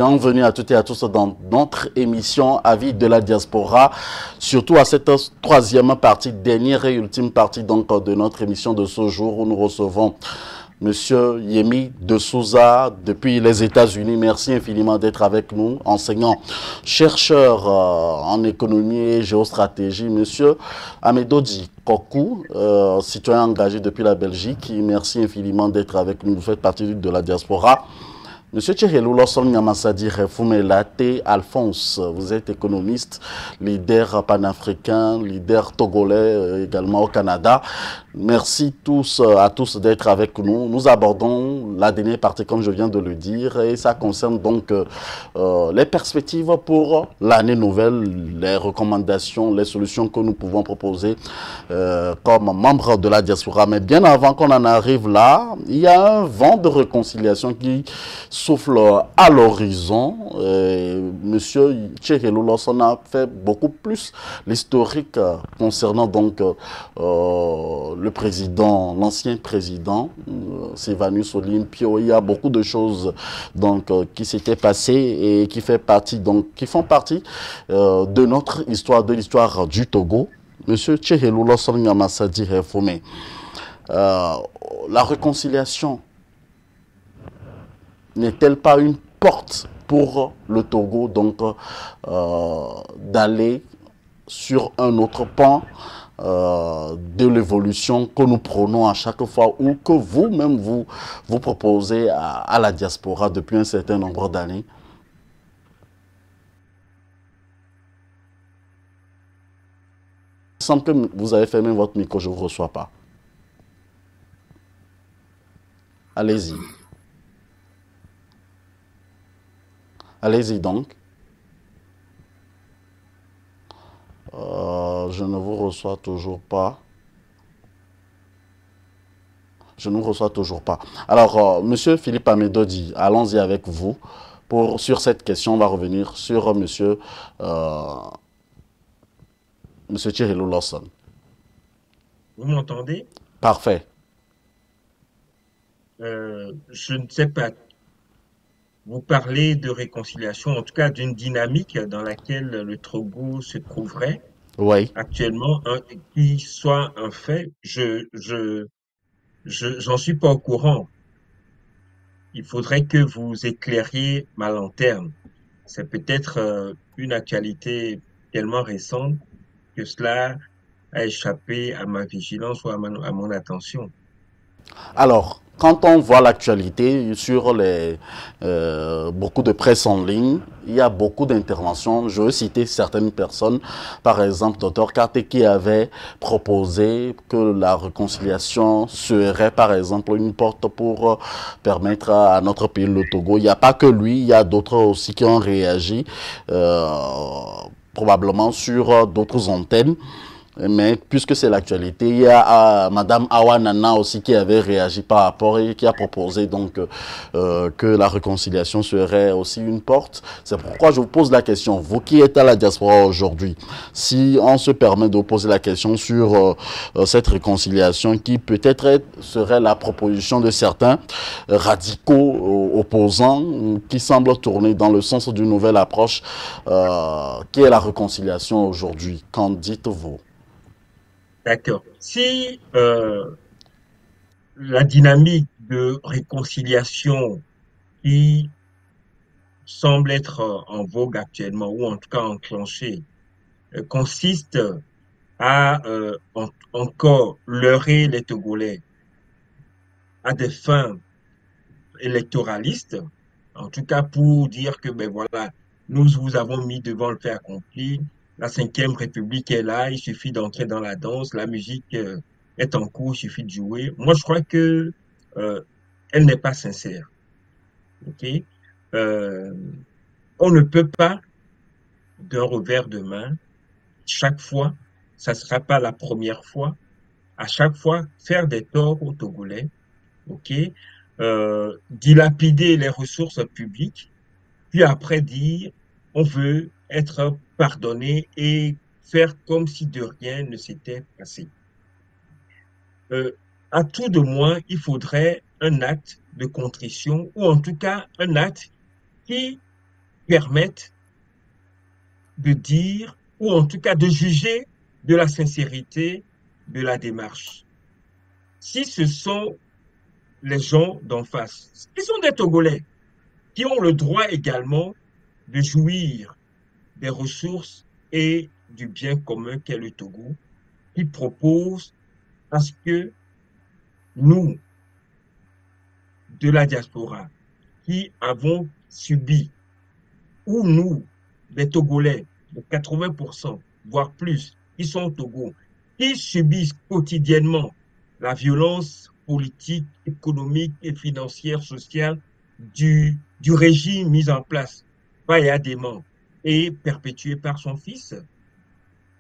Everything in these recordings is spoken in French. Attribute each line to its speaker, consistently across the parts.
Speaker 1: Bienvenue à toutes et à tous dans notre émission Avis de la diaspora, surtout à cette troisième partie, dernière et ultime partie donc de notre émission de ce jour où nous recevons Monsieur Yemi de Souza depuis les États-Unis. Merci infiniment d'être avec nous, enseignant, chercheur en économie et géostratégie. Monsieur Amedodji Kokou, citoyen engagé depuis la Belgique. Merci infiniment d'être avec nous. Vous faites partie de la diaspora. Monsieur Tcherelou Lawson Nyamassadi Refoumelate Alphonse, vous êtes économiste, leader panafricain, leader togolais également au Canada. Merci à tous d'être avec nous. Nous abordons la dernière partie, comme je viens de le dire, et ça concerne donc les perspectives pour l'année nouvelle, les recommandations, les solutions que nous pouvons proposer comme membres de la diaspora. Mais bien avant qu'on en arrive là, il y a un vent de réconciliation qui souffle à l'horizon. Monsieur Tcherelou Lawson a fait beaucoup plus l'historique concernant donc le président, l'ancien président, Sylvanus Olympio. Il y a beaucoup de choses donc qui s'étaient passées et qui font partie de notre histoire, de l'histoire du Togo. Monsieur Tcherelou Lawson Nyamassadi Refoume, la réconciliation n'est-elle pas une porte pour le Togo donc d'aller sur un autre pan de l'évolution que nous prenons à chaque fois ou que vous-même vous proposez à la diaspora depuis un certain nombre d'années? Il semble que vous avez fermé votre micro, je ne vous reçois pas. Allez-y. Allez-y donc. Je ne vous reçois toujours pas. Je ne vous reçois toujours pas. Alors, Monsieur Philippe Amedodji, allons-y avec vous. Sur cette question, on va revenir sur Monsieur Tcherelou Lawson.
Speaker 2: Vous m'entendez?
Speaker 1: Parfait.
Speaker 2: Je ne sais pas. Vous parlez de réconciliation, en tout cas d'une dynamique dans laquelle le Togo se trouverait
Speaker 1: Oui.
Speaker 2: actuellement, qui soit un fait. J'en suis pas au courant. Il faudrait que vous éclairiez ma lanterne. C'est peut-être une actualité tellement récente que cela a échappé à ma vigilance ou à mon attention.
Speaker 1: Alors, quand on voit l'actualité sur beaucoup de presse en ligne, il y a beaucoup d'interventions. Je veux citer certaines personnes, par exemple, Dr Karte qui avait proposé que la réconciliation serait, par exemple, une porte pour permettre à notre pays, le Togo. Il n'y a pas que lui, il y a d'autres aussi qui ont réagi, probablement sur d'autres antennes. Mais puisque c'est l'actualité, il y a Madame Awa Nana aussi qui avait réagi par rapport et qui a proposé donc que la réconciliation serait aussi une porte. C'est pourquoi je vous pose la question, vous qui êtes à la diaspora aujourd'hui, si on se permet de vous poser la question sur cette réconciliation qui peut-être serait la proposition de certains radicaux opposants qui semblent tourner dans le sens d'une nouvelle approche qui est la réconciliation aujourd'hui. Qu'en dites-vous?
Speaker 2: D'accord. Si la dynamique de réconciliation qui semble être en vogue actuellement, ou en tout cas enclenchée, consiste à encore leurrer les Togolais à des fins électoralistes, en tout cas pour dire que, ben voilà, nous vous avons mis devant le fait accompli, la Cinquième République est là, il suffit d'entrer dans la danse, la musique est en cours, il suffit de jouer. Moi, je crois que euh, elle n'est pas sincère. Ok. Euh, on ne peut pas, d'un revers de main, chaque fois, ça ne sera pas la première fois, à chaque fois, faire des torts aux Togolais, ok, dilapider les ressources publiques, puis après dire, on veut être pardonné et faire comme si de rien ne s'était passé. Euh, à tout de moins, il faudrait un acte de contrition ou en tout cas un acte qui permettent de dire, ou en tout cas de juger de la sincérité de la démarche. Si ce sont les gens d'en face, qui sont des Togolais, qui ont le droit également de jouir des ressources et du bien commun qu'est le Togo, qui proposent à ce que nous, de la diaspora, qui avons subi, ou nous, des Togolais, de 80%, voire plus, qui sont au Togo, qui subissent quotidiennement la violence politique, économique et financière, sociale du régime mis en place par Yadéman et perpétué par son fils,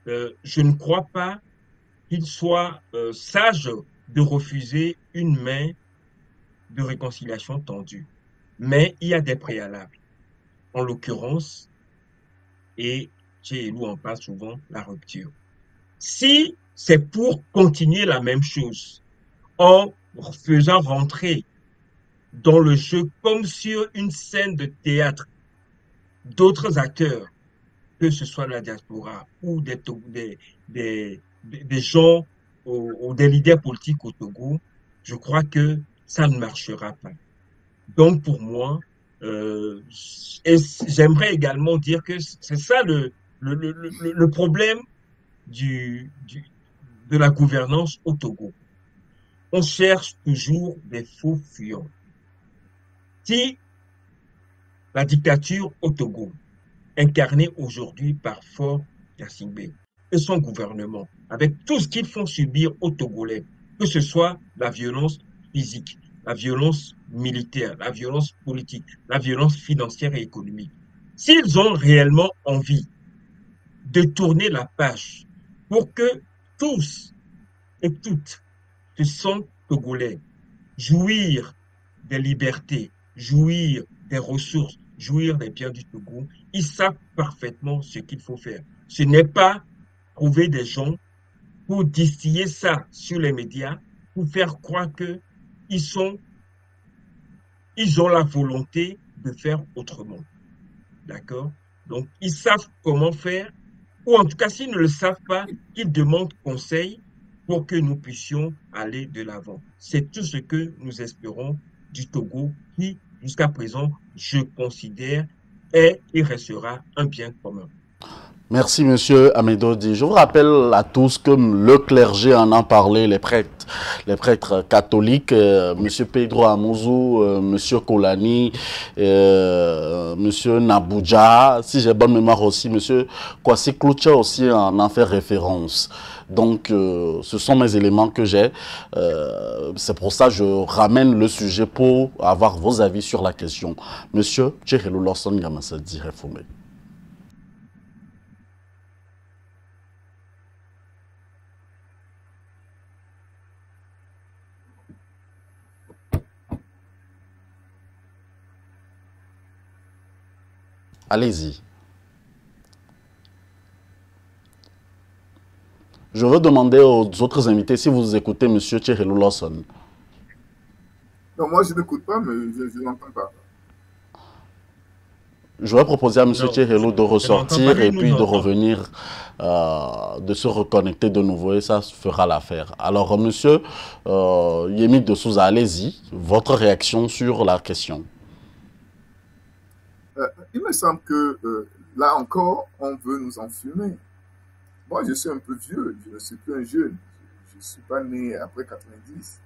Speaker 2: je ne crois pas qu'il soit sage de refuser une main de réconciliation tendue. Mais il y a des préalables. En l'occurrence, et chez Elou, on parle souvent la rupture. Si c'est pour continuer la même chose, en faisant rentrer dans le jeu, comme sur une scène de théâtre, d'autres acteurs, que ce soit la diaspora ou des gens ou des leaders politiques au Togo, je crois que ça ne marchera pas. Donc, pour moi, et j'aimerais également dire que c'est ça le problème de la gouvernance au Togo. On cherche toujours des faux fuyants. Si la dictature au Togo, incarnée aujourd'hui par Faure Gnassingbé et son gouvernement, avec tout ce qu'ils font subir aux Togolais, que ce soit la violence physique, la violence militaire, la violence politique, la violence financière et économique, s'ils ont réellement envie de tourner la page pour que tous et toutes se sentent Togolais, jouir des libertés, jouir des ressources, jouir des biens du Togo, ils savent parfaitement ce qu'il faut faire. Ce n'est pas trouver des gens pour distiller ça sur les médias, pour faire croire que ils ont la volonté de faire autrement. D'accord? Donc, ils savent comment faire, ou en tout cas, s'ils ne le savent pas, qu'ils demandent conseil pour que nous puissions aller de l'avant. C'est tout ce que nous espérons du Togo qui, jusqu'à présent, je considère, est et restera un bien commun.
Speaker 1: Merci, monsieur Amedodi. Je vous rappelle à tous que le clergé en a parlé, les prêtres catholiques, monsieur Pedro Amouzou, monsieur Kolani, monsieur Nabouja, si j'ai bonne mémoire aussi, monsieur Kwasi Kloucha aussi en fait référence. Donc, ce sont mes éléments que j'ai. C'est pour ça que je ramène le sujet pour avoir vos avis sur la question. Monsieur Tchehelou Lawson Yamassadi Réformé. Allez-y. Je veux demander aux autres invités si vous écoutez M. Tchehelou Lawson.
Speaker 3: Non, moi je n'écoute pas, mais je n'entends pas.
Speaker 1: Je vais proposer à M. Tchehelou de ressortir et puis de revenir, de se reconnecter de nouveau et ça fera l'affaire. Alors, monsieur Yemi de Souza, allez-y, votre réaction sur la question.
Speaker 3: Il me semble que là encore, on veut nous enfumer. Moi, je suis un peu vieux, je ne suis plus un jeune. Je ne suis pas né après 90.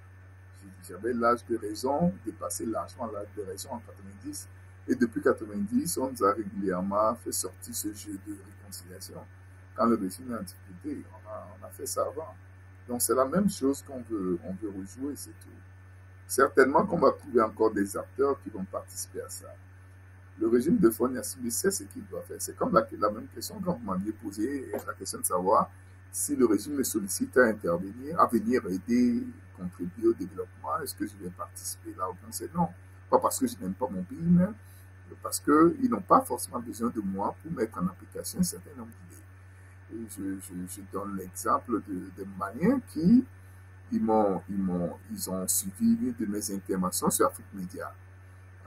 Speaker 3: J'avais l'âge de raison, dépassé largement l'âge de raison en 90. Et depuis 90, on nous a régulièrement fait sortir ce jeu de réconciliation. Quand le régime est en difficulté, on a fait ça avant. Donc c'est la même chose qu'on veut rejouer, c'est tout. Certainement qu'on va trouver encore des acteurs qui vont participer à ça. Le régime de Faure Gnassingbé sait ce qu'il doit faire. C'est comme la même question quand vous m'aviez posé, la question de savoir si le régime me sollicite à intervenir, à venir aider, contribuer au développement, est-ce que je vais participer? La réponse est non. Pas parce que je n'aime pas mon pays, mais parce qu'ils n'ont pas forcément besoin de moi pour mettre en application un certain nombre d'idées. Je donne l'exemple de Maliens qui ils ont suivi une de mes interventions sur Afrique Média.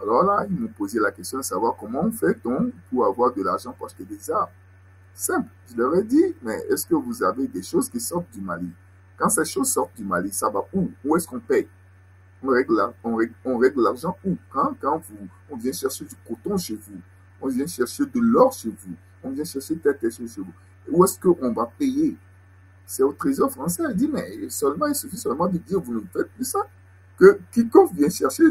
Speaker 3: Alors là, ils m'ont posé la question de savoir comment fait-on pour avoir de l'argent pour acheter des armes. Simple. Je leur ai dit, mais est-ce que vous avez des choses qui sortent du Mali? Quand ces choses sortent du Mali, ça va où? Où est-ce qu'on paye? On règle l'argent où? Quand on vient chercher du coton chez vous, on vient chercher de l'or chez vous, on vient chercher telle chose chez vous. Où est-ce qu'on va payer? C'est au Trésor français. Il dit, mais il suffit seulement de dire, vous ne faites plus ça. Que quiconque vient chercher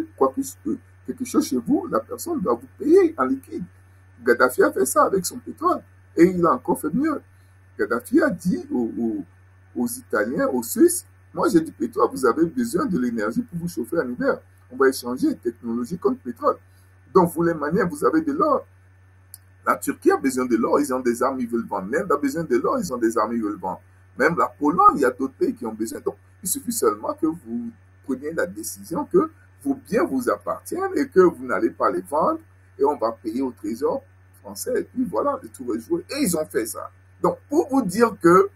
Speaker 3: quelque chose chez vous, la personne doit vous payer en liquide. Gaddafi a fait ça avec son pétrole. Et il a encore fait mieux. Gaddafi a dit aux Italiens, aux Suisses, moi j'ai du pétrole, vous avez besoin de l'énergie pour vous chauffer en hiver. On va échanger technologie contre pétrole. Donc vous les manières, vous avez de l'or. La Turquie a besoin de l'or, ils ont des armes, ils veulent vendre. L'Inde a besoin de l'or, ils ont des armes, ils veulent vendre. Même la Pologne, il y a d'autres pays qui ont besoin. Donc il suffit seulement que vous preniez la décision que vos biens vous appartiennent et que vous n'allez pas les vendre et on va payer au Trésor français. Et puis voilà, le tour est joué. Et ils ont fait ça. Donc pour vous dire que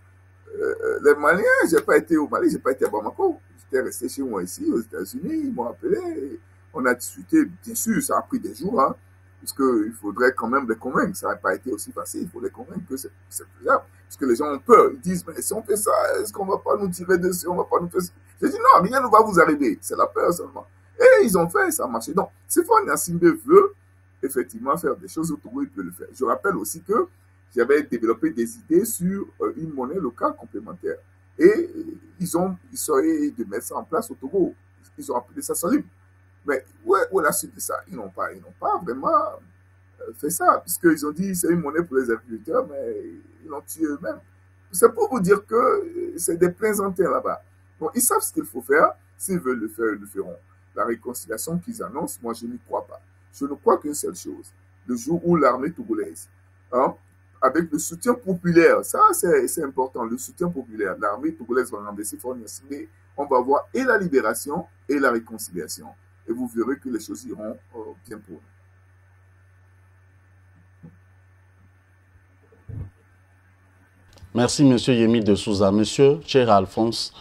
Speaker 3: les Maliens, j'ai pas été au Mali, j'ai pas été à Bamako. J'étais resté chez moi ici, aux États-Unis, ils m'ont appelé. On a discuté, bien sûr, ça a pris des jours, hein, parce qu'il faudrait quand même les convaincre. Ça n'a pas été aussi facile, il faut les convaincre que c'est faisable. Parce que les gens ont peur, ils disent, mais si on fait ça, est-ce qu'on va pas nous tirer dessus, on va pas nous faire ça? J'ai dit, non, rien ne va vous arriver, c'est la peur seulement. Et ils ont fait, ça a marché. Donc, si Faure Gnassingbé veut effectivement faire des choses, autour, il peut le faire. Je rappelle aussi que j'avais développé des idées sur une monnaie locale complémentaire. Et ils essayaient de mettre ça en place au Togo. Ils ont appelé ça Solib. Mais où est la suite de ça? Ils n'ont pas vraiment fait ça, puisqu'ils ont dit c'est une monnaie pour les agriculteurs, mais ils l'ont tué eux-mêmes. C'est pour vous dire que c'est des plaisantins là-bas. Bon, ils savent ce qu'il faut faire. S'ils veulent le faire, ils le feront. La réconciliation qu'ils annoncent, moi, je n'y crois pas. Je ne crois qu'une seule chose. Le jour où l'armée togolaise, hein, avec le soutien populaire, ça c'est important, le soutien populaire, l'armée togolaise va renverser Faure Gnassingbé, on va voir et la libération et la réconciliation. Et vous verrez que les choses iront bien pour nous.
Speaker 1: Merci, Monsieur Yemi de Souza. Monsieur, cher Alphonse.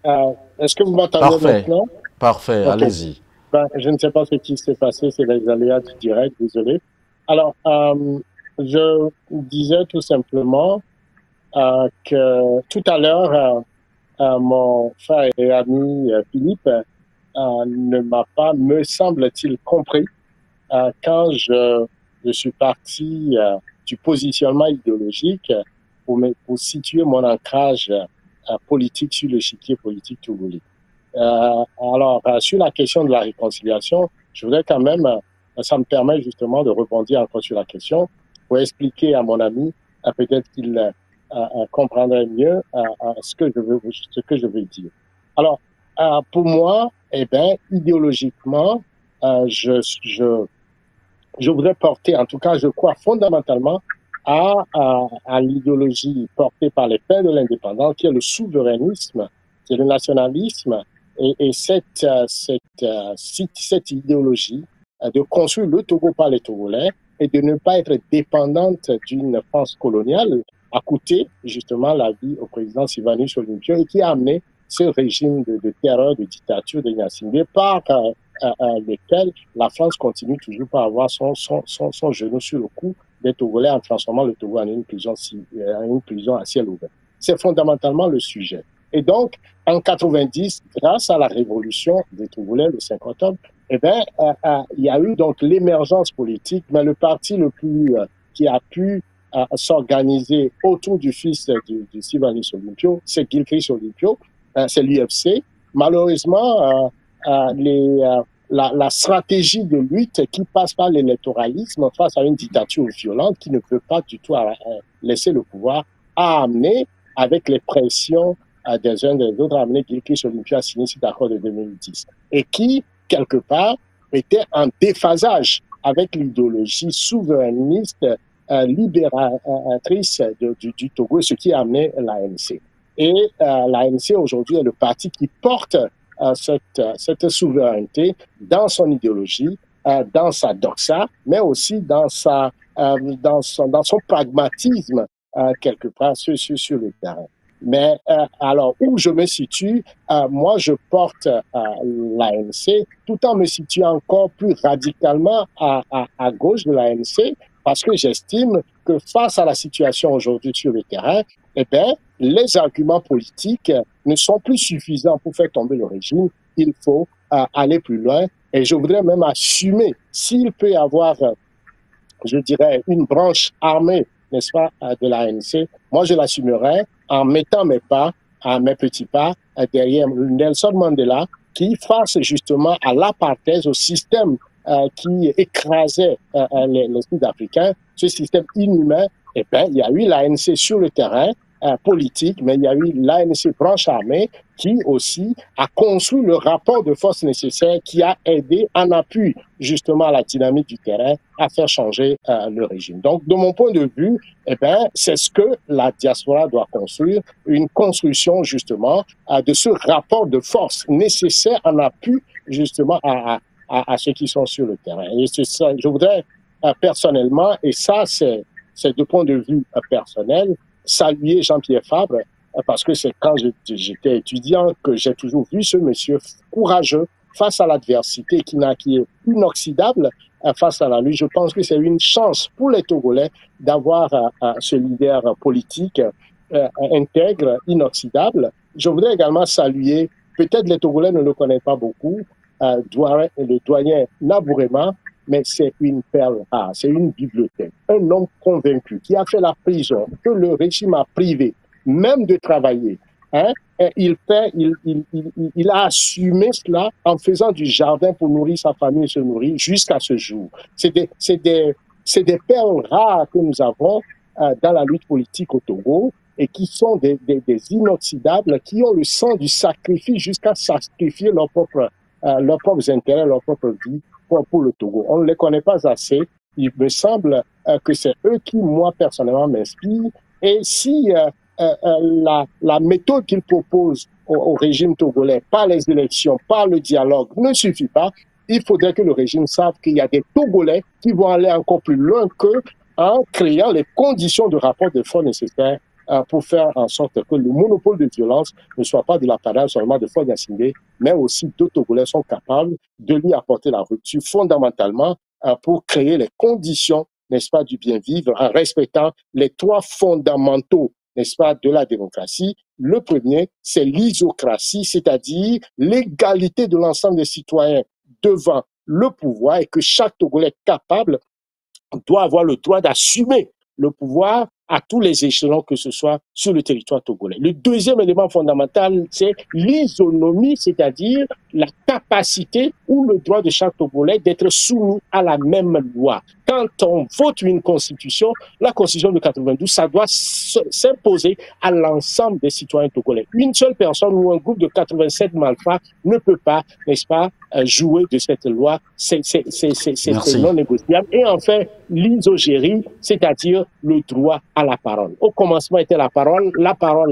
Speaker 4: Est-ce que vous m'entendez maintenant?
Speaker 1: Parfait,
Speaker 4: okay.
Speaker 1: Allez-y.
Speaker 4: Ben, je ne sais pas ce qui s'est passé, c'est les aléas du direct, désolé. Alors, je disais tout simplement que tout à l'heure, mon frère et ami Philippe ne m'a pas, me semble-t-il, compris quand je suis parti du positionnement idéologique pour situer mon ancrage politique sur l'échiquier politique togolais. Alors, sur la question de la réconciliation, je voudrais quand même, ça me permet justement de rebondir encore sur la question pour expliquer à mon ami, peut-être qu'il comprendrait mieux ce que je veux dire. Alors, pour moi, eh ben, idéologiquement, je voudrais porter, en tout cas, je crois fondamentalement à l'idéologie portée par les pères de l'indépendance, qui est le souverainisme, c'est le nationalisme, et cette idéologie de construire le Togo par les Togolais et de ne pas être dépendante d'une France coloniale a coûté justement la vie au président Sylvanus Olympio et qui a amené ce régime de terreur, de dictature de Gnassingbé par lequel la France continue toujours par avoir son genou sur le cou des Togolais en transformant le Togo en une prison à ciel ouvert. C'est fondamentalement le sujet. Et donc, en 90, grâce à la révolution des Togolais le 5 octobre, eh ben, il y a eu donc l'émergence politique, mais le parti le plus qui a pu s'organiser autour du fils de Sylvanus Olympio, c'est Gilchrist Olympio, c'est l'UFC. Malheureusement, la stratégie de lutte qui passe par l'électoralisme face à une dictature violente qui ne veut pas du tout laisser le pouvoir a amené, avec les pressions des uns des autres, a amené Gilchrist Olympio à signer cet accord de 2010 et qui, quelque part, était en déphasage avec l'idéologie souverainiste libératrice du Togo, ce qui a amené l'ANC. Et l'ANC aujourd'hui est le parti qui porte cette souveraineté dans son idéologie, dans sa doxa, mais aussi dans son pragmatisme quelque part sur le terrain. Mais alors, où je me situe, moi, je porte l'ANC, tout en me situant encore plus radicalement à gauche de l'ANC, parce que j'estime que face à la situation aujourd'hui sur le terrain, eh bien, les arguments politiques ne sont plus suffisants pour faire tomber le régime. Il faut aller plus loin. Et je voudrais même assumer, s'il peut y avoir, je dirais, une branche armée, n'est-ce pas, de l'ANC, moi, je l'assumerai en mettant mes petits pas derrière Nelson Mandela, qui, face justement à l'apartheid, au système qui écrasait les Sud-Africains, ce système inhumain, eh bien, il y a eu l'ANC sur le terrain politique, mais il y a eu l'ANC branche armée qui aussi a construit le rapport de force nécessaire qui a aidé en appui justement à la dynamique du terrain à faire changer le régime. Donc, de mon point de vue, eh bien, c'est ce que la diaspora doit construire, une construction justement de ce rapport de force nécessaire en appui justement à ceux qui sont sur le terrain. Et c'est ça, je voudrais personnellement, et ça c'est de point de vue personnel, saluer Jean-Pierre Fabre, parce que c'est quand j'étais étudiant que j'ai toujours vu ce monsieur courageux face à l'adversité qui est inoxydable face à la lutte. Je pense que c'est une chance pour les Togolais d'avoir ce leader politique intègre, inoxydable. Je voudrais également saluer, peut-être les Togolais ne le connaissent pas beaucoup, le doyen Nabourema, mais c'est une perle rare, c'est une bibliothèque. Un homme convaincu qui a fait la prison, que le régime a privé, même de travailler. Hein? Il a assumé cela en faisant du jardin pour nourrir sa famille et se nourrir jusqu'à ce jour. C'est des perles rares que nous avons dans la lutte politique au Togo et qui sont des inoxydables, qui ont le sang du sacrifice jusqu'à sacrifier leurs propres intérêts, leur propre vie pour le Togo. On ne les connaît pas assez. Il me semble que c'est eux qui, moi, personnellement, m'inspirent. Et si la méthode qu'ils proposent au régime togolais, par les élections, par le dialogue, ne suffit pas, il faudrait que le régime sache qu'il y a des Togolais qui vont aller encore plus loin qu'eux en créant les conditions de rapport de force nécessaires pour faire en sorte que le monopole de violence ne soit pas de l'apanage seulement de Faure Gnassingbé, mais aussi d'autres Togolais sont capables de lui apporter la rupture fondamentalement pour créer les conditions, n'est-ce pas, du bien vivre en respectant les trois fondamentaux, n'est-ce pas, de la démocratie. Le premier, c'est l'isocratie, c'est-à-dire l'égalité de l'ensemble des citoyens devant le pouvoir et que chaque Togolais capable doit avoir le droit d'assumer le pouvoir à tous les échelons, que ce soit sur le territoire togolais. Le deuxième élément fondamental, c'est l'isonomie, c'est-à-dire la capacité ou le droit de chaque Togolais d'être soumis à la même loi. Quand on vote une constitution, la constitution de 92, ça doit s'imposer à l'ensemble des citoyens togolais. Une seule personne ou un groupe de 87 malfrats ne peut pas, n'est-ce pas, jouer de cette loi. C'est non négociable. Et enfin, l'isogérie, c'est-à-dire le droit à la parole. Au commencement était la parole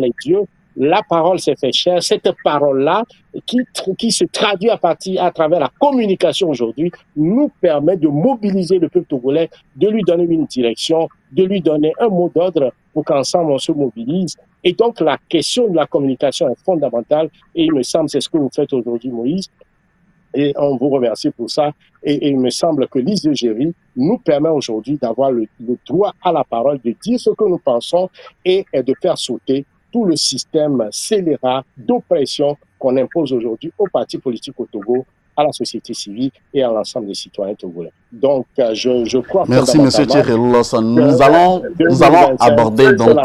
Speaker 4: est Dieu, la parole s'est fait chair. Cette parole-là, qui se traduit à travers la communication aujourd'hui, nous permet de mobiliser le peuple togolais, de lui donner une direction, de lui donner un mot d'ordre pour qu'ensemble on se mobilise. Et donc la question de la communication est fondamentale et il me semble c'est ce que vous faites aujourd'hui, Moïse. Et on vous remercie pour ça. Et il me semble que l'isogérie nous permet aujourd'hui d'avoir le droit à la parole, de dire ce que nous pensons et de faire sauter tout le système scélérat d'oppression qu'on impose aujourd'hui aux partis politiques au Togo, à la société civile et à l'ensemble des citoyens togolais. Donc, je crois que...
Speaker 1: Merci, M. Thierry Loss. Nous allons aborder donc...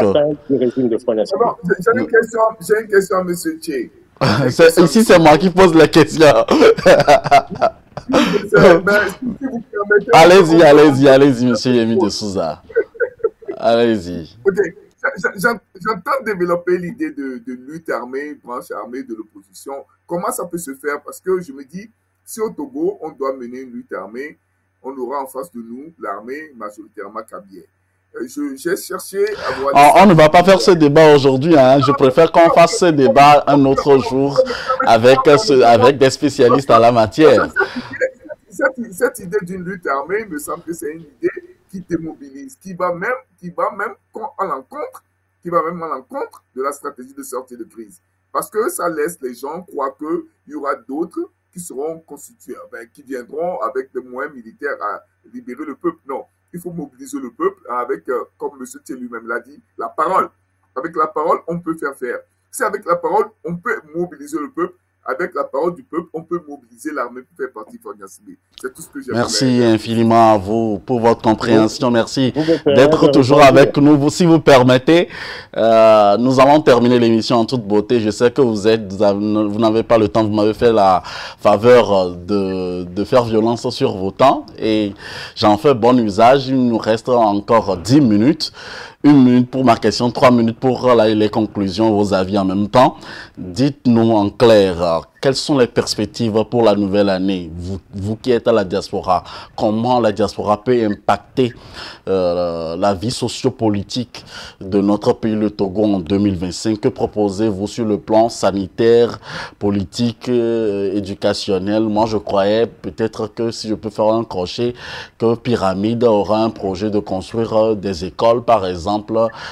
Speaker 3: J'ai une question à M. Thierry.
Speaker 1: Ici, c'est moi qui pose la question. Allez-y, monsieur Yemi de Souza. Allez-y.
Speaker 3: Ok, j'entends développer l'idée de lutte armée, branche armée de l'opposition. Comment ça peut se faire? Parce que je me dis, si au Togo, on doit mener une lutte armée, on aura en face de nous l'armée majoritairement kabylie. J'ai cherché à voir...
Speaker 1: On ne va pas faire ce débat aujourd'hui. Hein. Je préfère qu'on fasse ce débat un autre jour avec des spécialistes en la matière.
Speaker 3: Cette idée d'une lutte armée, il me semble que c'est une idée qui démobilise, qui va même à l'encontre qui va même à l'encontre de la stratégie de sortie de crise. Parce que ça laisse les gens croire qu'il y aura d'autres qui seront constitués, qui viendront avec des moyens militaires à libérer le peuple. Non, il faut mobiliser le peuple avec, comme M. Thiel lui-même l'a dit, la parole. Avec la parole, on peut faire. Si avec la parole, on peut mobiliser le peuple, avec la parole du peuple, on peut mobiliser l'armée pour faire partie de Fognassibé. C'est tout ce que j'aimerais.
Speaker 1: Merci infiniment à vous pour votre compréhension. Merci d'être toujours avec nous. Si vous permettez, nous allons terminer l'émission en toute beauté. Je sais que vous n'avez pas le temps. Vous m'avez fait la faveur de faire violence sur vos temps et j'en fais bon usage. Il nous reste encore 10 minutes. 1 minute pour ma question, 3 minutes pour les conclusions, vos avis en même temps. Dites-nous en clair, quelles sont les perspectives pour la nouvelle année, vous qui êtes à la diaspora, comment la diaspora peut impacter la vie sociopolitique de notre pays, le Togo, en 2025? Que proposez-vous sur le plan sanitaire, politique, éducationnel? Moi, je croyais peut-être que, si je peux faire un crochet, que Pyramide aura un projet de construire des écoles, par exemple,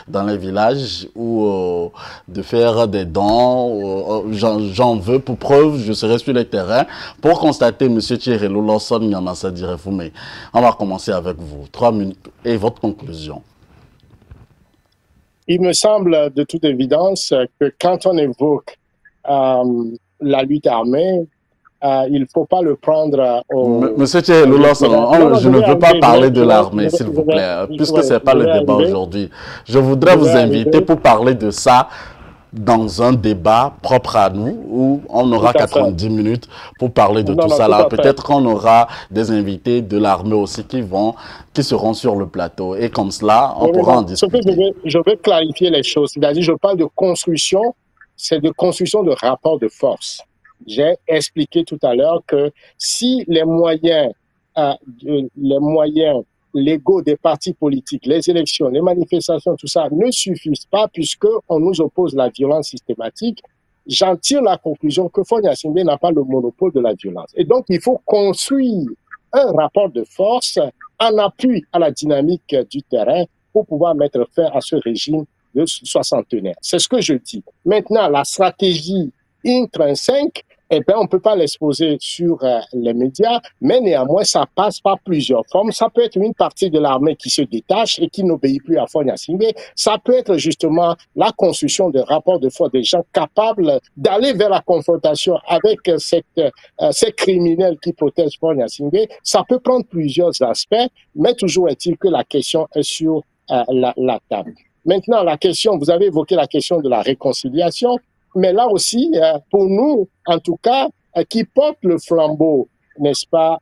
Speaker 1: dans les villages, ou de faire des dons. J'en veux pour preuve. Je serai sur le terrain pour constater, M. Thierry Lawson Nyamassa Direfoume. On va commencer avec vous. 3 minutes et votre conclusion.
Speaker 4: Il me semble de toute évidence que quand on évoque la lutte armée, il ne faut pas le prendre au...
Speaker 1: Monsieur Thierry Lawson, je ne veux pas parler de l'armée, s'il vous plaît, puisque ce n'est pas le débat aujourd'hui. Je voudrais vous inviter pour parler de ça dans un débat propre à nous, où on aura 90 minutes pour parler de tout ça là. Peut-être qu'on aura des invités de l'armée aussi qui seront sur le plateau. Et comme cela, on pourra en discuter.
Speaker 4: Je veux clarifier les choses. C'est-à-dire, je parle de construction, c'est de construction de rapport de force. J'ai expliqué tout à l'heure que si les moyens légaux des partis politiques, les élections, les manifestations, tout ça ne suffisent pas puisqu'on nous oppose la violence systématique, j'en tire la conclusion que Fognassibé n'a pas le monopole de la violence. Et donc, il faut construire un rapport de force en appui à la dynamique du terrain pour pouvoir mettre fin à ce régime de soixantenaire. C'est ce que je dis. Maintenant, la stratégie intrinsèque, on ne peut pas l'exposer sur les médias, mais néanmoins, ça passe par plusieurs formes. Ça peut être une partie de l'armée qui se détache et qui n'obéit plus à Fognassibé. Ça peut être justement la construction de rapports de force des gens capables d'aller vers la confrontation avec ces criminels qui protègent Fognassibé. Ça peut prendre plusieurs aspects, mais toujours est-il que la question est sur la table. Maintenant, la question, vous avez évoqué la question de la réconciliation. Mais là aussi, pour nous, en tout cas, qui portent le flambeau, n'est-ce pas,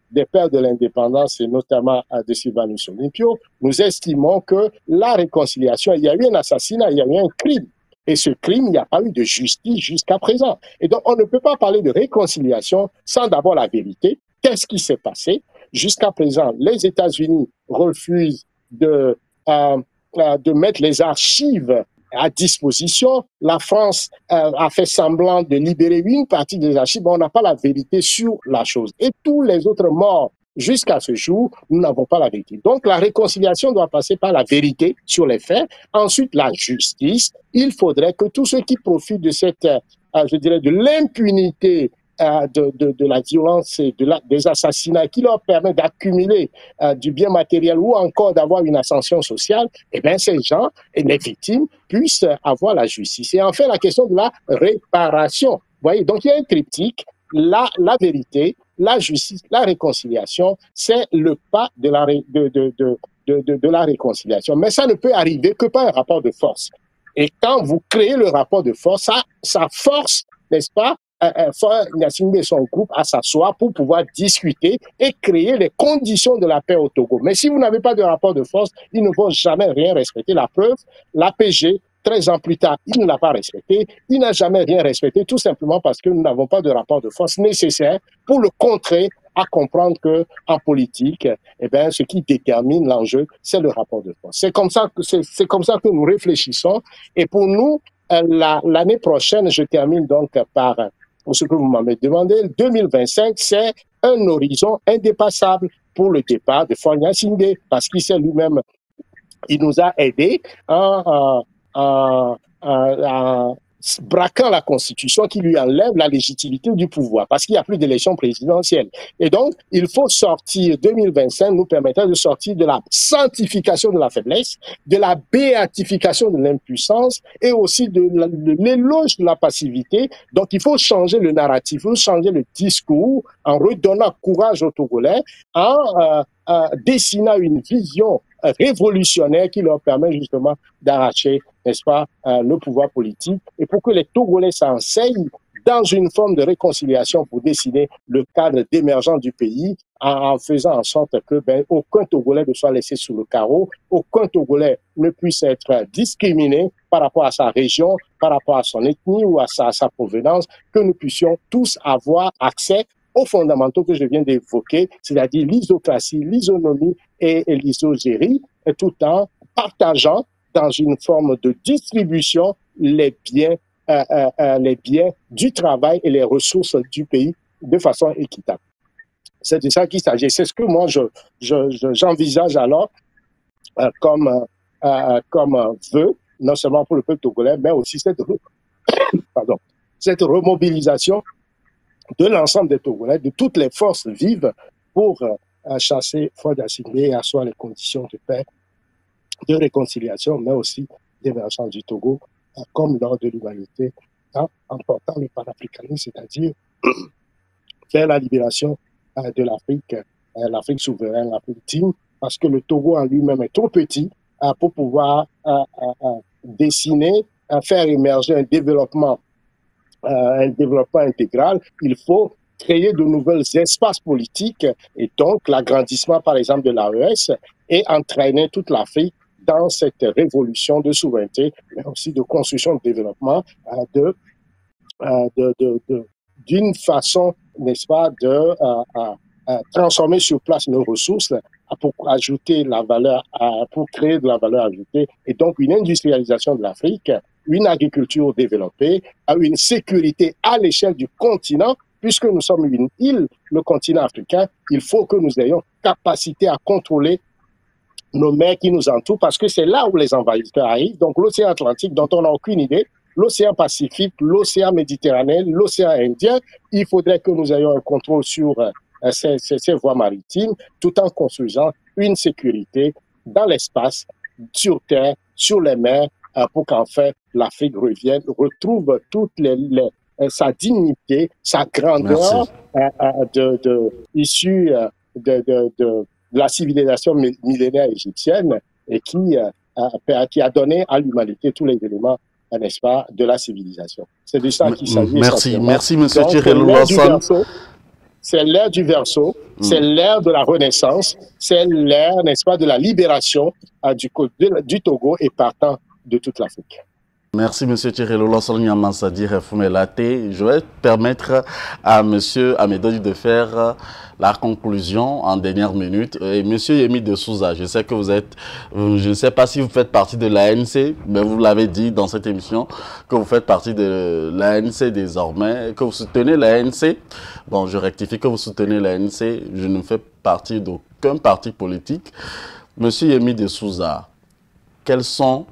Speaker 4: des pères de l'indépendance et notamment de Sylvanus Olympio, nous estimons que la réconciliation, il y a eu un assassinat, il y a eu un crime. Et ce crime, il n'y a pas eu de justice jusqu'à présent. Et donc, on ne peut pas parler de réconciliation sans d'abord la vérité. Qu'est-ce qui s'est passé? Jusqu'à présent, les États-Unis refusent de mettre les archives à disposition. La France a fait semblant de libérer une partie des archives, mais on n'a pas la vérité sur la chose. Et tous les autres morts, jusqu'à ce jour, nous n'avons pas la vérité. Donc, la réconciliation doit passer par la vérité sur les faits. Ensuite, la justice. Il faudrait que tous ceux qui profitent de cette, je dirais, de l'impunité de la violence et des assassinats qui leur permet d'accumuler du bien matériel ou encore d'avoir une ascension sociale, eh bien, ces gens et les victimes puissent avoir la justice. Et enfin, la question de la réparation. Vous voyez, donc il y a un triptyque, la vérité, la justice, la réconciliation, c'est le pas de la réconciliation. Mais ça ne peut arriver que par un rapport de force. Et quand vous créez le rapport de force, ça force, n'est-ce pas, Fognassibé et son groupe à s'asseoir pour pouvoir discuter et créer les conditions de la paix au Togo. Mais si vous n'avez pas de rapport de force, ils ne vont jamais rien respecter. La preuve, l'APG, 13 ans plus tard, il ne l'a pas respecté. Il n'a jamais rien respecté, tout simplement parce que nous n'avons pas de rapport de force nécessaire pour le contrer, à comprendre que en politique, eh bien, ce qui détermine l'enjeu, c'est le rapport de force. C'est comme ça que nous réfléchissons. Et pour nous, l'année prochaine, je termine donc par ce que vous m'avez demandé, 2025, c'est un horizon indépassable pour le départ de Fognassibé, parce qu'il s'est lui-même Il nous a aidés en braquant la Constitution qui lui enlève la légitimité du pouvoir parce qu'il n'y a plus d'élection présidentielle. Et donc, il faut sortir, 2025 nous permettra de sortir de la sanctification de la faiblesse, de la béatification de l'impuissance et aussi de l'éloge de la passivité. Donc, il faut changer le narratif, il faut changer le discours en redonnant courage aux Togolais, en dessinant une vision révolutionnaire qui leur permet justement d'arracher, n'est-ce pas, le pouvoir politique et pour que les Togolais s'enseignent dans une forme de réconciliation pour dessiner le cadre d'émergence du pays en faisant en sorte que aucun Togolais ne soit laissé sous le carreau, aucun Togolais ne puisse être discriminé par rapport à sa région, par rapport à son ethnie ou à sa provenance, que nous puissions tous avoir accès aux fondamentaux que je viens d'évoquer, c'est-à-dire l'isocratie, l'isonomie et l'isogérie, tout en partageant dans une forme de distribution les biens du travail et les ressources du pays de façon équitable. C'est de ça qu'il s'agit. C'est ce que moi j'envisage alors comme vœu, non seulement pour le peuple togolais, mais aussi cette remobilisation de l'ensemble des Togolais, de toutes les forces vives pour chasser Faure d'Assingbé et asseoir les conditions de paix, de réconciliation, mais aussi d'émergence du Togo, comme lors de l'humanité, en portant le panafricanisme, c'est-à-dire vers la libération de l'Afrique, l'Afrique souveraine, l'Afrique digne, parce que le Togo en lui-même est trop petit pour pouvoir dessiner, faire émerger un développement intégral. Il faut créer de nouvelles espaces politiques et donc l'agrandissement, par exemple, de l'AES et entraîner toute l'Afrique dans cette révolution de souveraineté, mais aussi de construction de développement, d'une façon, n'est-ce pas, de transformer sur place nos ressources pour ajouter la valeur, pour créer de la valeur ajoutée, et donc une industrialisation de l'Afrique, une agriculture développée, une sécurité à l'échelle du continent, puisque nous sommes une île, le continent africain, il faut que nous ayons capacité à contrôler nos mers qui nous entourent, parce que c'est là où les envahisseurs arrivent. Donc l'océan Atlantique, dont on n'a aucune idée, l'océan Pacifique, l'océan Méditerranéen, l'océan Indien, il faudrait que nous ayons un contrôle sur ces voies maritimes, tout en construisant une sécurité dans l'espace, sur terre, sur les mers, pour qu'en fait l'Afrique revienne, retrouve toute sa dignité, sa grandeur issue de la civilisation millénaire égyptienne et qui a donné à l'humanité tous les éléments, n'est-ce pas, de la civilisation. C'est de ça qu'il s'agit.
Speaker 1: Merci, M. Thierry Lawson.
Speaker 4: C'est l'ère du Verseau, c'est l'ère de la Renaissance, c'est l'ère, n'est-ce pas, de la libération du Togo et partant de toute l'Afrique.
Speaker 1: Merci, M. Thierry Lawson Nyamansadi Refumelate. Je vais permettre à M. Amédodi de faire la conclusion en dernière minute. Et M. Yemi de Souza, je sais que je ne sais pas si vous faites partie de l'ANC, mais vous l'avez dit dans cette émission, que vous faites partie de l'ANC désormais, que vous soutenez l'ANC. Bon, je rectifie que vous soutenez l'ANC. Je ne fais partie d'aucun parti politique. M. Yemi de Souza, quelles sont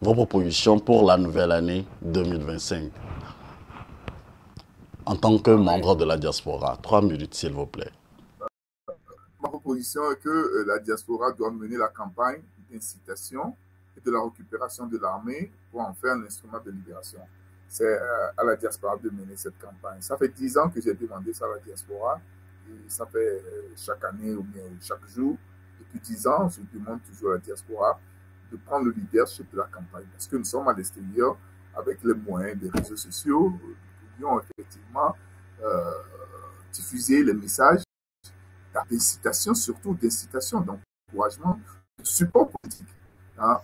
Speaker 1: vos propositions pour la nouvelle année 2025 en tant que membre de la diaspora? 3 minutes, s'il vous plaît.
Speaker 3: Ma proposition est que la diaspora doit mener la campagne d'incitation et de la récupération de l'armée pour en faire un instrument de libération. C'est à la diaspora de mener cette campagne. Ça fait 10 ans que j'ai demandé ça à la diaspora et ça fait chaque année ou bien chaque jour. Depuis 10 ans, je demande toujours à la diaspora de prendre le leadership de la campagne. Parce que nous sommes à l'extérieur avec les moyens des réseaux sociaux. Nous pouvions effectivement diffuser les messages d'incitation, surtout d'incitation, d'encouragement, de support politique à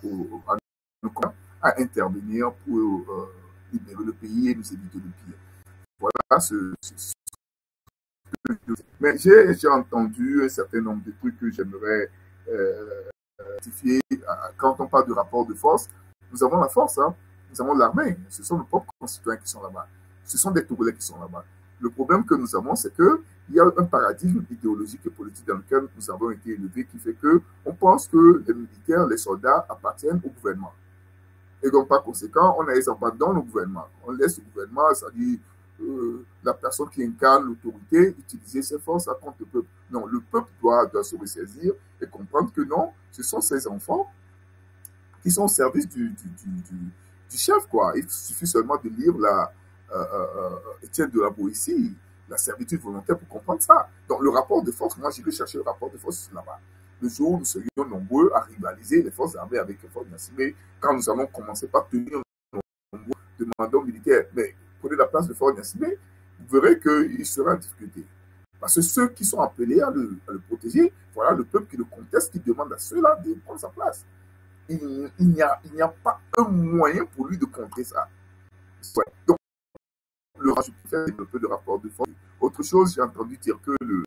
Speaker 3: intervenir pour libérer le pays et nous éviter le pire. Voilà mais j'ai entendu un certain nombre de trucs que j'aimerais quand on parle de rapport de force, nous avons la force, nous avons l'armée, ce sont nos propres concitoyens qui sont là-bas, ce sont des Togolais qui sont là-bas. Le problème que nous avons, c'est que il y a un paradigme idéologique et politique dans lequel nous avons été élevés qui fait que on pense que les militaires, les soldats appartiennent au gouvernement. Et donc, par conséquent, on les abandonne au gouvernement. On laisse le gouvernement, c'est-à-dire la personne qui incarne l'autorité, utiliser ses forces contre le peuple. Non, le peuple doit se ressaisir et comprendre que non, ce sont ces enfants qui sont au service du chef, quoi. Il suffit seulement de lire Étienne de la Boétie, la servitude volontaire pour comprendre ça. Donc, le rapport de force, moi, j'irai chercher le rapport de force là-bas. Le jour où nous serions nombreux à rivaliser les forces armées avec les forces nationales, quand nous allons commencer par tenir nombreux de mandats militaires, mais prenez la place de Fort Gnassingbé, vous verrez qu'il sera en difficulté. Parce que ceux qui sont appelés à le protéger, voilà le peuple qui le conteste, qui demande à ceux-là de prendre sa place. Il n'y a pas un moyen pour lui de contrer ça. Ouais. Donc, le rajouter un peu de rapport de force. Autre chose, j'ai entendu dire que le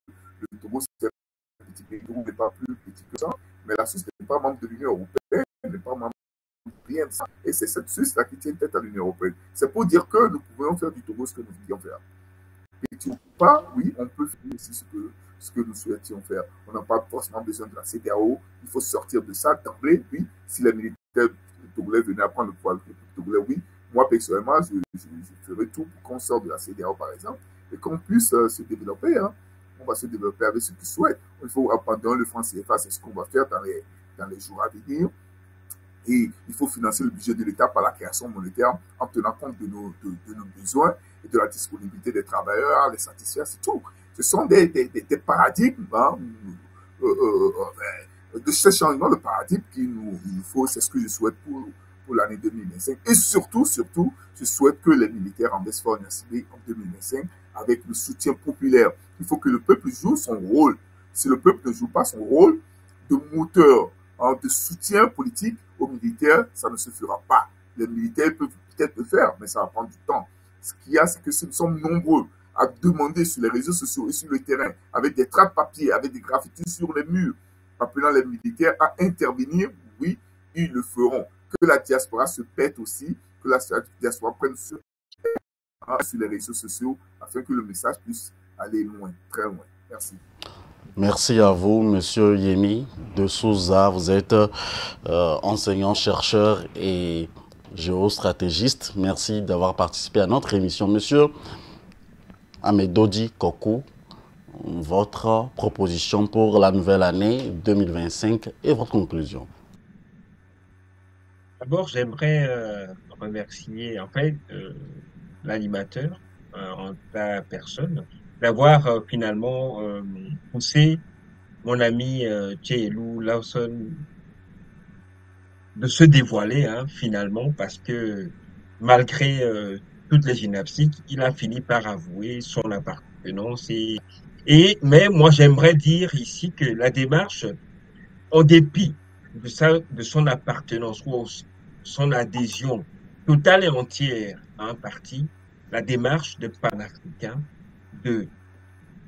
Speaker 3: Togo, c'est un petit pays, le Togo n'est pas plus petit que ça, mais la Suisse n'est pas membre de l'Union européenne, n'est pas membre de rien de ça. Et c'est cette Suisse-là qui tient tête à l'Union européenne. C'est pour dire que nous pouvons faire du Togo ce que nous voulions faire. Et ou pas, oui, on peut faire aussi ce que nous souhaitions faire. On n'a pas forcément besoin de la CEDEAO. Il faut sortir de ça d'emblée. Oui, si les militaires togolais venaient à prendre le pouvoir togolais, oui. Moi, personnellement, je ferai tout pour qu'on sorte de la CEDEAO, par exemple, et qu'on puisse se développer. Hein. On va se développer avec ce qu'ils souhaitent. Il faut abandonner le franc CFA, c'est ce qu'on va faire dans les jours à venir. Et il faut financer le budget de l'État par la création monétaire en tenant compte de nos besoins et de la disponibilité des travailleurs, les satisfaire, c'est tout. Ce sont des paradigmes hein, de ce changement de paradigme qu'il nous faut, c'est ce que je souhaite pour l'année 2025. Et surtout, je souhaite que les militaires en Fort Gnassingbé en 2025 avec le soutien populaire. Il faut que le peuple joue son rôle. Si le peuple ne joue pas son rôle de moteur, hein, de soutien politique aux militaires, ça ne se fera pas. Les militaires peuvent peut-être le faire, mais ça va prendre du temps. Ce qu'il y a, c'est que nous sommes nombreux à demander sur les réseaux sociaux et sur le terrain, avec des traces papier, avec des graffitis sur les murs, appelant les militaires à intervenir. Oui, ils le feront. Que la diaspora se pète aussi, que la diaspora prenne sur les réseaux sociaux afin que le message puisse aller loin, très loin. Merci.
Speaker 1: Merci à vous, Monsieur Yemi de Souza. Vous êtes enseignant, chercheur et géostratégiste. Merci d'avoir participé à notre émission. Monsieur Amedodi Kokou, votre proposition pour la nouvelle année 2025 et votre conclusion.
Speaker 2: D'abord, j'aimerais remercier en fait l'animateur en ta personne d'avoir finalement poussé mon ami Tchéelou Lawson de se dévoiler hein, finalement parce que malgré toutes les gymnastiques, il a fini par avouer son appartenance mais moi j'aimerais dire ici que la démarche, en dépit de son appartenance ou son adhésion totale et entière à un parti, la démarche de panafricain, de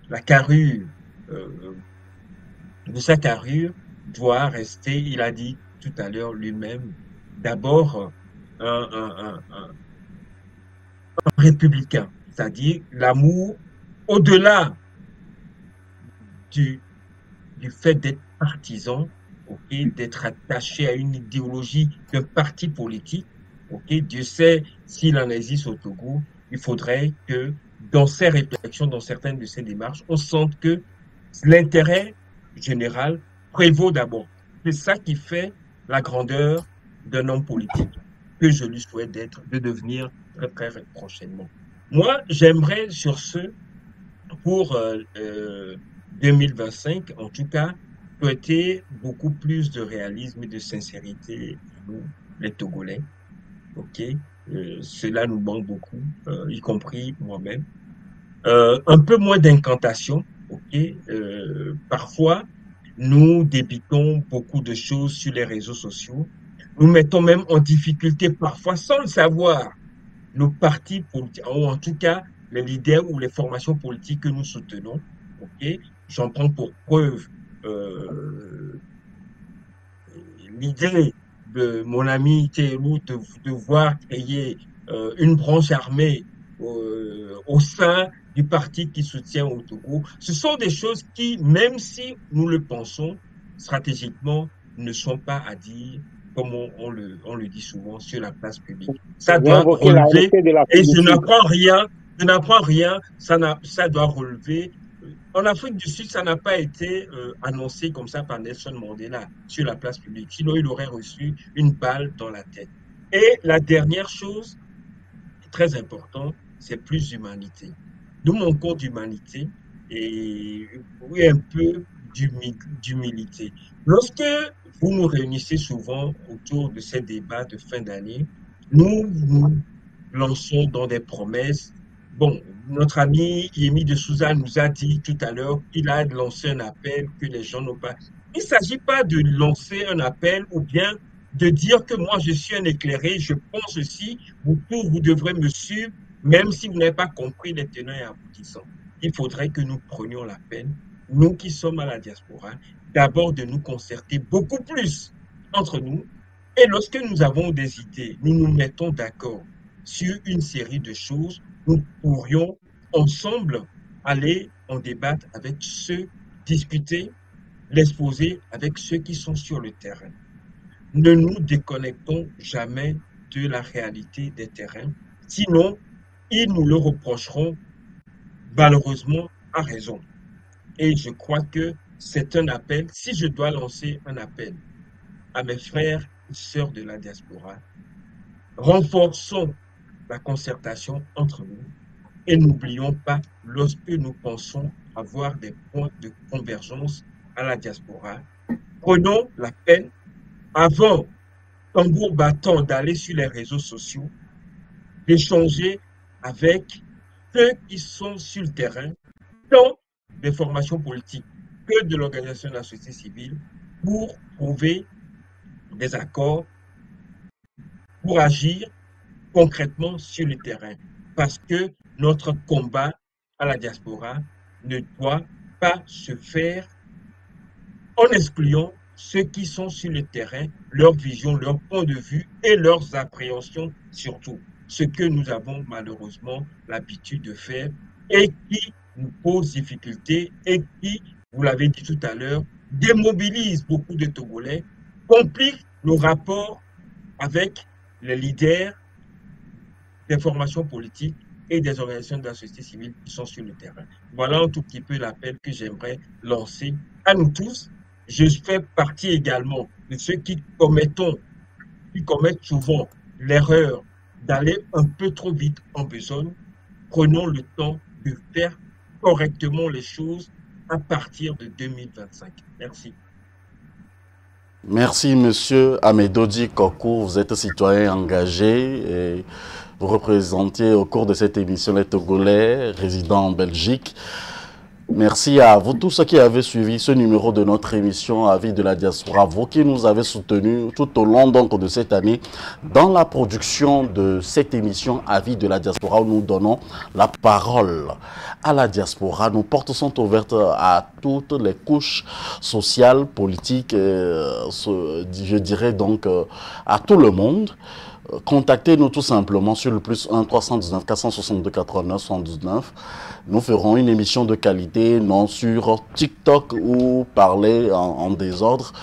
Speaker 2: la carrure, de sa carrure doit rester, il a dit tout à l'heure lui-même, d'abord un républicain, c'est-à-dire l'amour au-delà du fait d'être partisan, okay, d'être attaché à une idéologie d'un parti politique. Okay, Dieu sait s'il en existe au Togo, il faudrait que dans ces réflexions, dans certaines de ces démarches, on sente que l'intérêt général prévaut d'abord. C'est ça qui fait la grandeur d'un homme politique que je lui souhaite de devenir très très prochainement. Moi, j'aimerais sur ce, pour 2025, en tout cas, souhaiter beaucoup plus de réalisme et de sincérité à nous, les Togolais. Ok, cela nous manque beaucoup, y compris moi-même. Un peu moins d'incantation. Ok, parfois nous débitons beaucoup de choses sur les réseaux sociaux. Nous mettons même en difficulté parfois, sans le savoir, nos partis politiques, ou en tout cas les leaders ou les formations politiques que nous soutenons. Ok, j'en prends pour preuve l'idée de mon ami Théoulou de voir créer une branche armée au sein du parti qui soutient au Togo. Ce sont des choses qui, même si nous le pensons stratégiquement, ne sont pas à dire, comme on le dit souvent, sur la place publique. Ça
Speaker 4: Vous
Speaker 2: doit
Speaker 4: invoquez la
Speaker 2: relever,
Speaker 4: réalité de la
Speaker 2: et je
Speaker 4: politique.
Speaker 2: n'apprends rien, ça doit relever. En Afrique du Sud, ça n'a pas été annoncé comme ça par Nelson Mandela sur la place publique. Sinon, il aurait reçu une balle dans la tête. Et la dernière chose, très importante, c'est plus d'humanité. Nous manquons d'humanité et oui, un peu d'humilité. Lorsque vous nous réunissez souvent autour de ces débats de fin d'année, nous nous lançons dans des promesses. Bon, notre ami Yemi de Souza nous a dit tout à l'heure qu'il a lancé un appel que les gens n'ont pas. Il ne s'agit pas de lancer un appel ou bien de dire que moi je suis un éclairé, je pense aussi, vous devrez me suivre, même si vous n'avez pas compris les tenants et aboutissants. Il faudrait que nous prenions la peine, nous qui sommes à la diaspora, d'abord de nous concerter beaucoup plus entre nous. Et lorsque nous avons des idées, nous nous mettons d'accord sur une série de choses, nous pourrions ensemble aller en débattre avec ceux, discuter, l'exposer avec ceux qui sont sur le terrain. Ne nous déconnectons jamais de la réalité des terrains, sinon ils nous le reprocheront malheureusement à raison. Et je crois que c'est un appel, si je dois lancer un appel à mes frères et sœurs de la diaspora, renforçons la concertation entre nous et n'oublions pas, lorsque nous pensons avoir des points de convergence à la diaspora, prenons la peine, avant tambour battant, d'aller sur les réseaux sociaux, d'échanger avec ceux qui sont sur le terrain, tant des formations politiques que de l'organisation de la société civile, pour trouver des accords, pour agir concrètement sur le terrain. Parce que notre combat à la diaspora ne doit pas se faire en excluant ceux qui sont sur le terrain, leur vision, leur point de vue et leurs appréhensions surtout. Ce que nous avons malheureusement l'habitude de faire et qui nous pose difficulté et qui, vous l'avez dit tout à l'heure, démobilise beaucoup de Togolais, complique nos rapports avec les leaders des formations politiques et des organisations de la société civile qui sont sur le terrain. Voilà un tout petit peu l'appel que j'aimerais lancer à nous tous. Je fais partie également de ceux qui commettent souvent l'erreur d'aller un peu trop vite en besogne. Prenons le temps de faire correctement les choses à partir de 2025. Merci.
Speaker 1: Merci, monsieur Amedodi Kokou. Vous êtes citoyen engagé et vous représentez au cours de cette émission les Togolais résidant en Belgique. Merci à vous tous qui avez suivi ce numéro de notre émission Avis de la diaspora, vous qui nous avez soutenus tout au long donc de cette année dans la production de cette émission Avis de la diaspora où nous donnons la parole à la diaspora. Nos portes sont ouvertes à toutes les couches sociales, politiques, je dirais donc à tout le monde. Contactez-nous tout simplement sur le +1 319 462 89 79. Nous ferons une émission de qualité, non sur TikTok ou parler en désordre,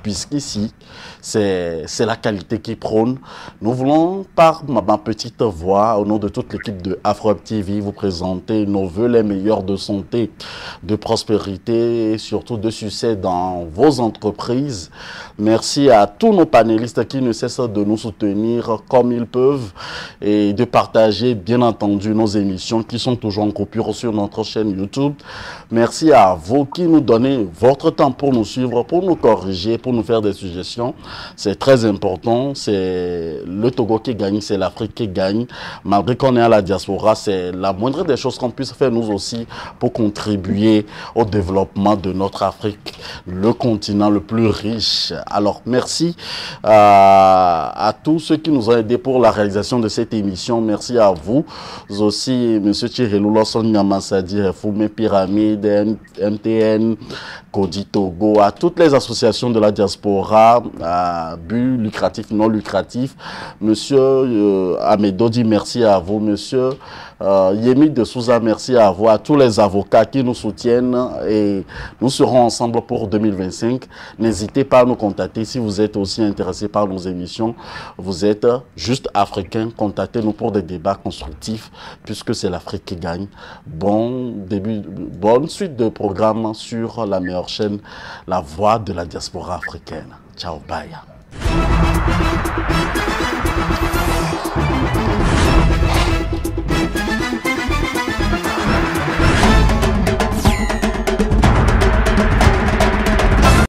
Speaker 1: puisqu'ici, c'est la qualité qui prône. Nous voulons, par ma petite voix, au nom de toute l'équipe de AfroHub TV, vous présenter nos vœux les meilleurs de santé, de prospérité et surtout de succès dans vos entreprises. Merci à tous nos panélistes qui ne cessent de nous soutenir comme ils peuvent et de partager bien entendu nos émissions qui sont toujours en coupure sur notre chaîne YouTube. Merci à vous qui nous donnez votre temps pour nous suivre, pour nous corriger, pour nous faire des suggestions. C'est très important. C'est le Togo qui gagne, c'est l'Afrique qui gagne. Malgré qu'on est à la diaspora, c'est la moindre des choses qu'on puisse faire nous aussi pour contribuer au développement de notre Afrique, le continent le plus riche. Alors merci à tous ceux qui nous ont aidés pour la réalisation de cette émission. Merci à vous aussi, M. Thierry Lawson, Nyamansadi, Refoumé Pyramide, MTN, Cody Togo, à toutes les associations de la diaspora, à but lucratif, non lucratif. Monsieur Amedodi, merci à vous. Monsieur Yemi de Souza, merci à vous. À tous les avocats qui nous soutiennent et nous serons ensemble pour 2025. N'hésitez pas à nous contacter si vous êtes aussi intéressé par nos émissions. Vous êtes juste africain, contactez-nous pour des débats constructifs puisque c'est l'Afrique qui gagne. Bonne suite de programme sur la meilleure chaîne, la voix de la diaspora africaine. Ciao, bye.